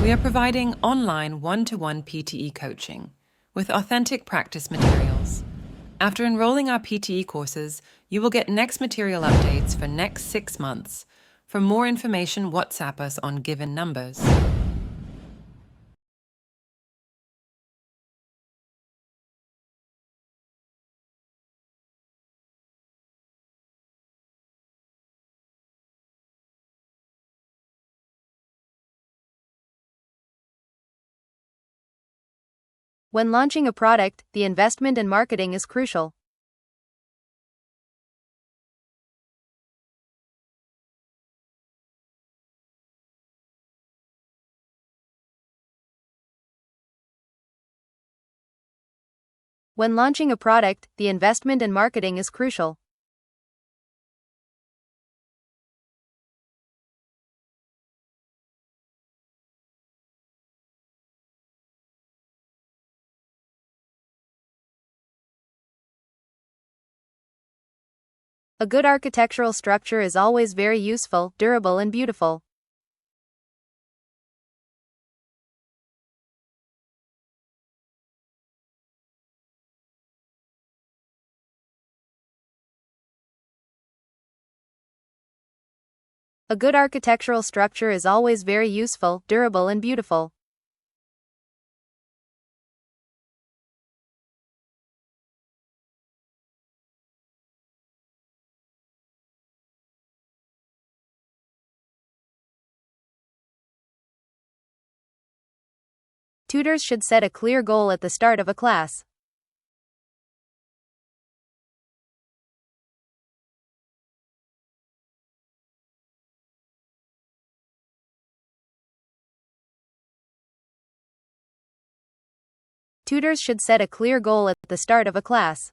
We are providing online one-to-one PTE coaching with authentic practice materials. After enrolling our PTE courses, you will get next material updates for next 6 months. For more information, WhatsApp us on given numbers. When launching a product, the investment in marketing is crucial. When launching a product, the investment in marketing is crucial. A good architectural structure is always very useful, durable, and beautiful. A good architectural structure is always very useful, durable, and beautiful. Tutors should set a clear goal at the start of a class. Tutors should set a clear goal at the start of a class.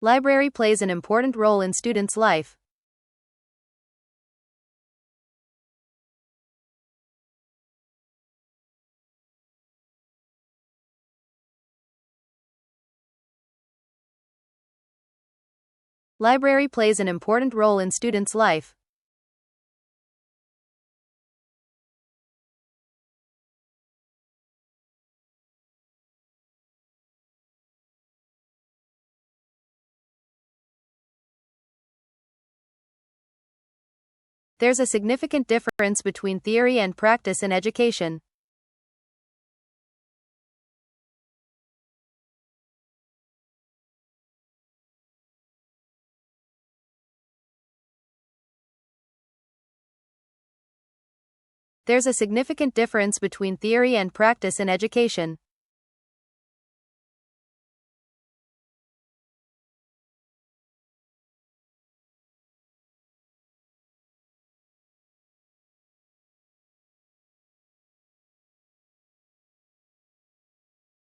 Library plays an important role in students' life. Library plays an important role in students' life. There's a significant difference between theory and practice in education. There's a significant difference between theory and practice in education.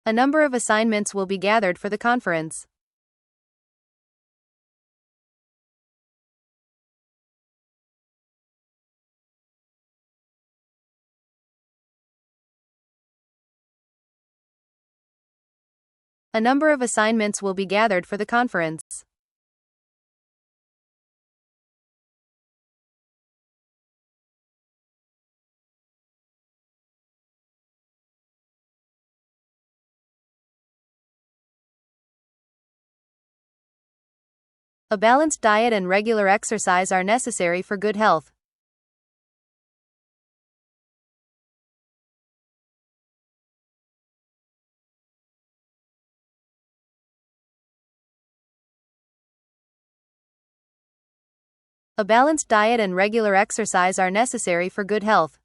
A number of assignments will be gathered for the conference. A number of assignments will be gathered for the conference. A balanced diet and regular exercise are necessary for good health. A balanced diet and regular exercise are necessary for good health.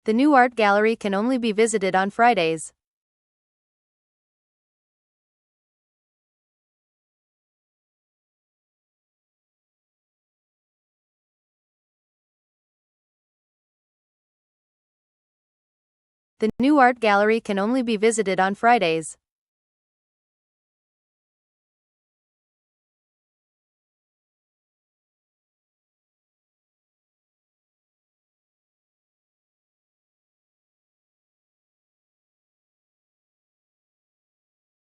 The new art gallery can only be visited on Fridays. The new art gallery can only be visited on Fridays.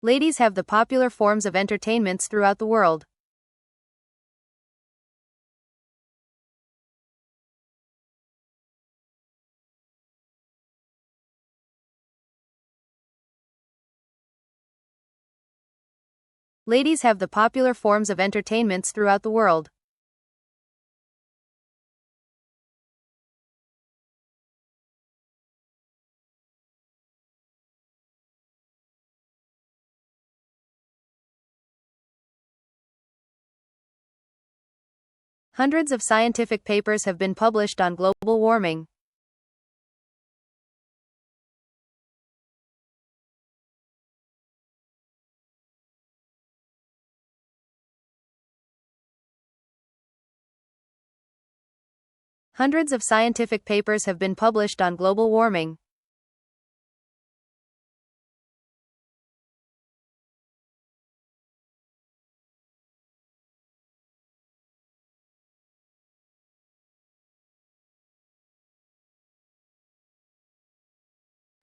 Ladies have the popular forms of entertainments throughout the world. Ladies have the popular forms of entertainments throughout the world. Hundreds of scientific papers have been published on global warming. Hundreds of scientific papers have been published on global warming.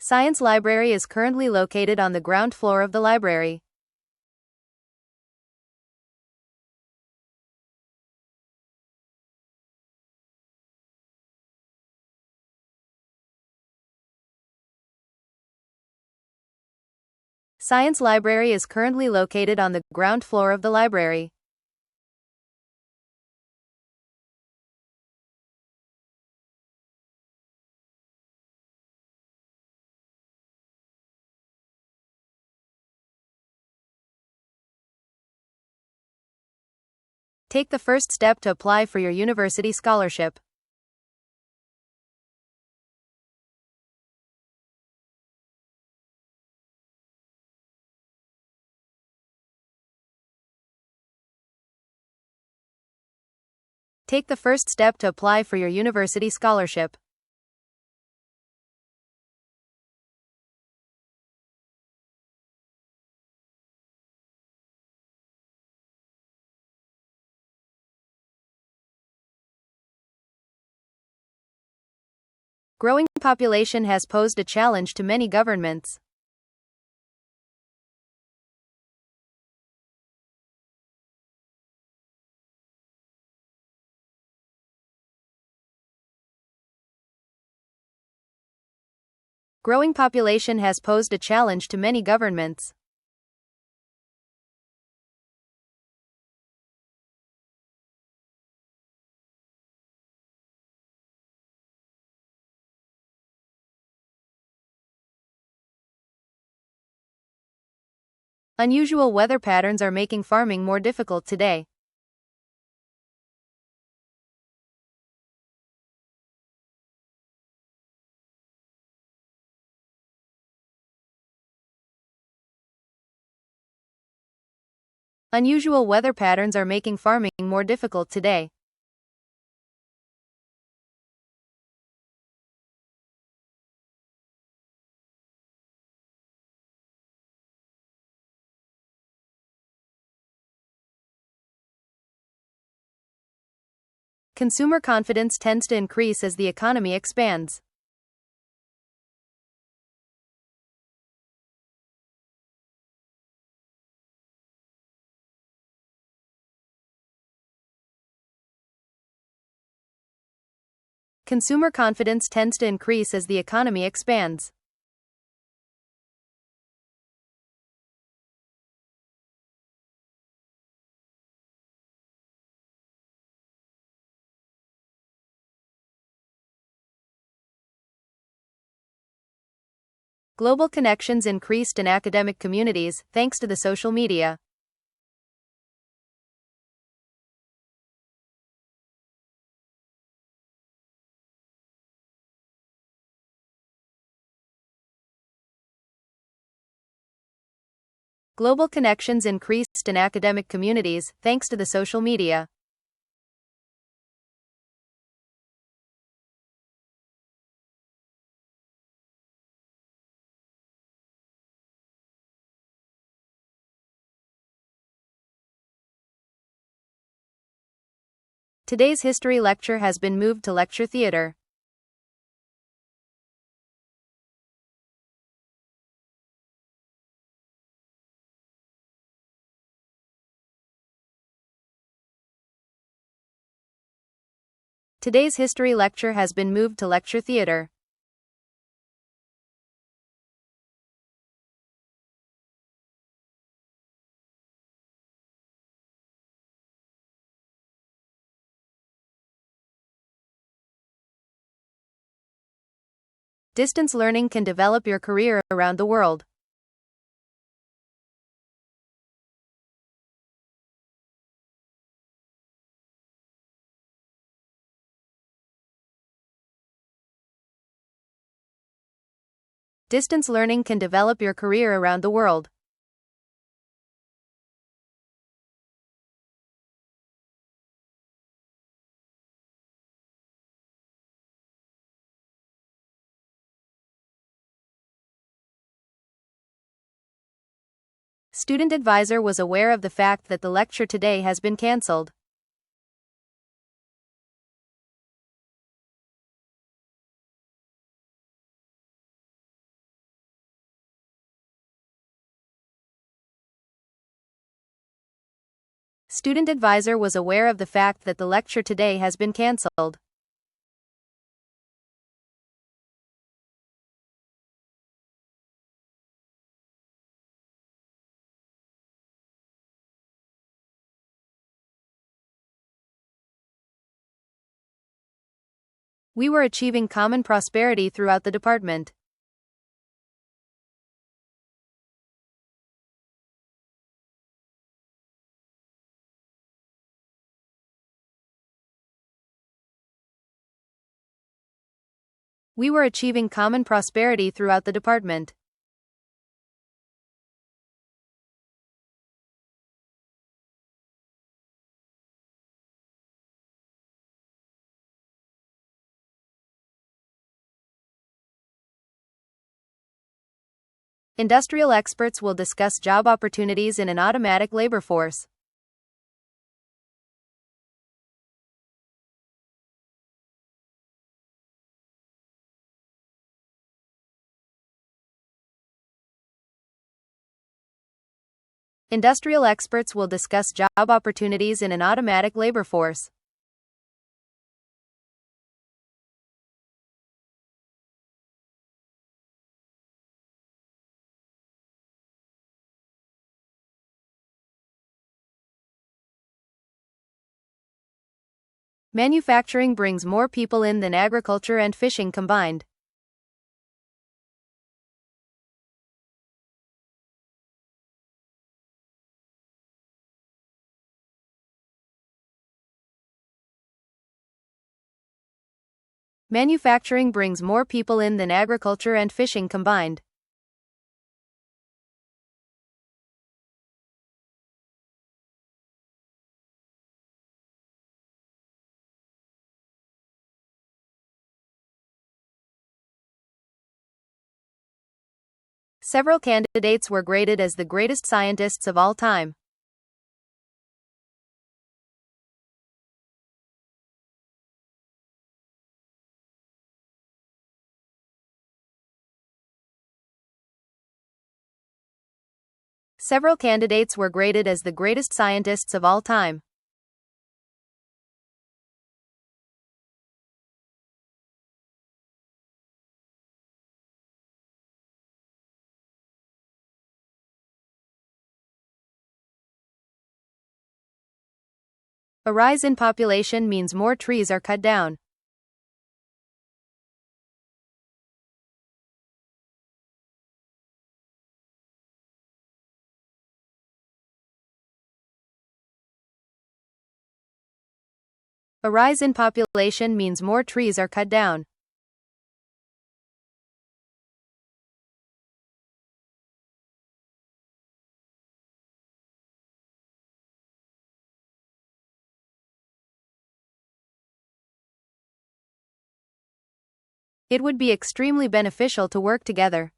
Science library is currently located on the ground floor of the library. Science library is currently located on the ground floor of the library. Take the first step to apply for your university scholarship. Take the first step to apply for your university scholarship. Growing population has posed a challenge to many governments. Growing population has posed a challenge to many governments. Unusual weather patterns are making farming more difficult today. Unusual weather patterns are making farming more difficult today. Consumer confidence tends to increase as the economy expands. Consumer confidence tends to increase as the economy expands. Global connections increased in academic communities thanks to the social media. Global connections increased in academic communities thanks to the social media. Today's history lecture has been moved to lecture theater. Today's history lecture has been moved to lecture theater. Distance learning can develop your career around the world. Distance learning can develop your career around the world. Student advisor was aware of the fact that the lecture today has been cancelled. Student advisor was aware of the fact that the lecture today has been cancelled. We were achieving common prosperity throughout the department. We were achieving common prosperity throughout the department. Industrial experts will discuss job opportunities in an automatic labor force. Industrial experts will discuss job opportunities in an automatic labor force. Manufacturing brings more people in than agriculture and fishing combined. Manufacturing brings more people in than agriculture and fishing combined. Several candidates were graded as the greatest scientists of all time. Several candidates were graded as the greatest scientists of all time. A rise in population means more trees are cut down. A rise in population means more trees are cut down. It would be extremely beneficial to work together.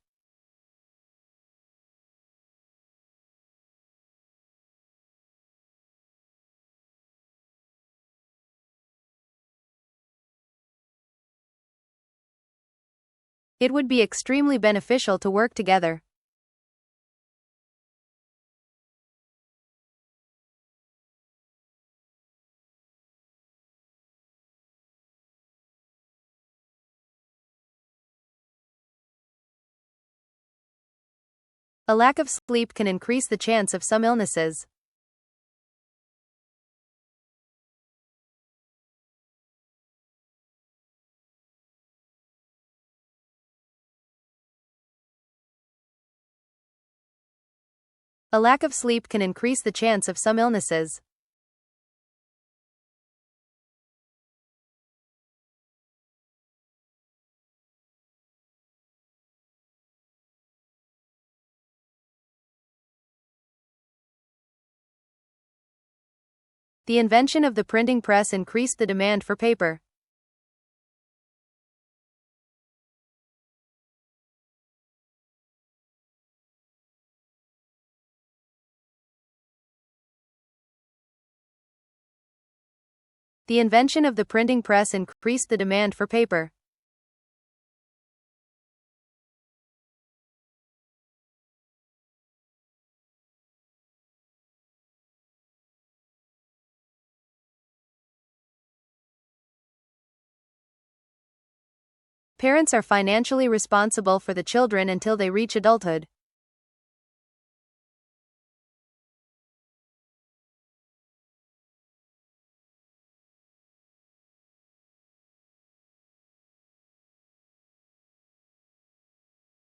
It would be extremely beneficial to work together. A lack of sleep can increase the chance of some illnesses. A lack of sleep can increase the chance of some illnesses. The invention of the printing press increased the demand for paper. The invention of the printing press increased the demand for paper. Parents are financially responsible for the children until they reach adulthood.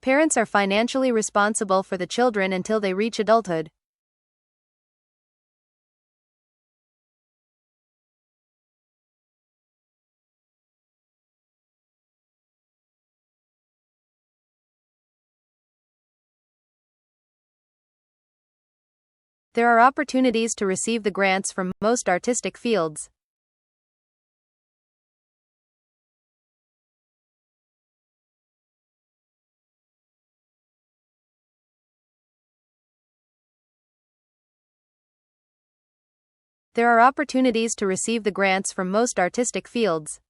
Parents are financially responsible for the children until they reach adulthood. There are opportunities to receive the grants from most artistic fields. There are opportunities to receive the grants from most artistic fields.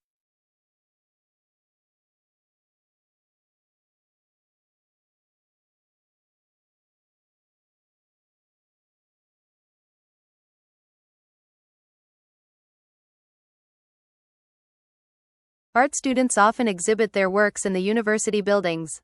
Art students often exhibit their works in the university buildings.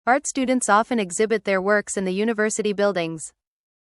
Art students often exhibit their works in the university buildings.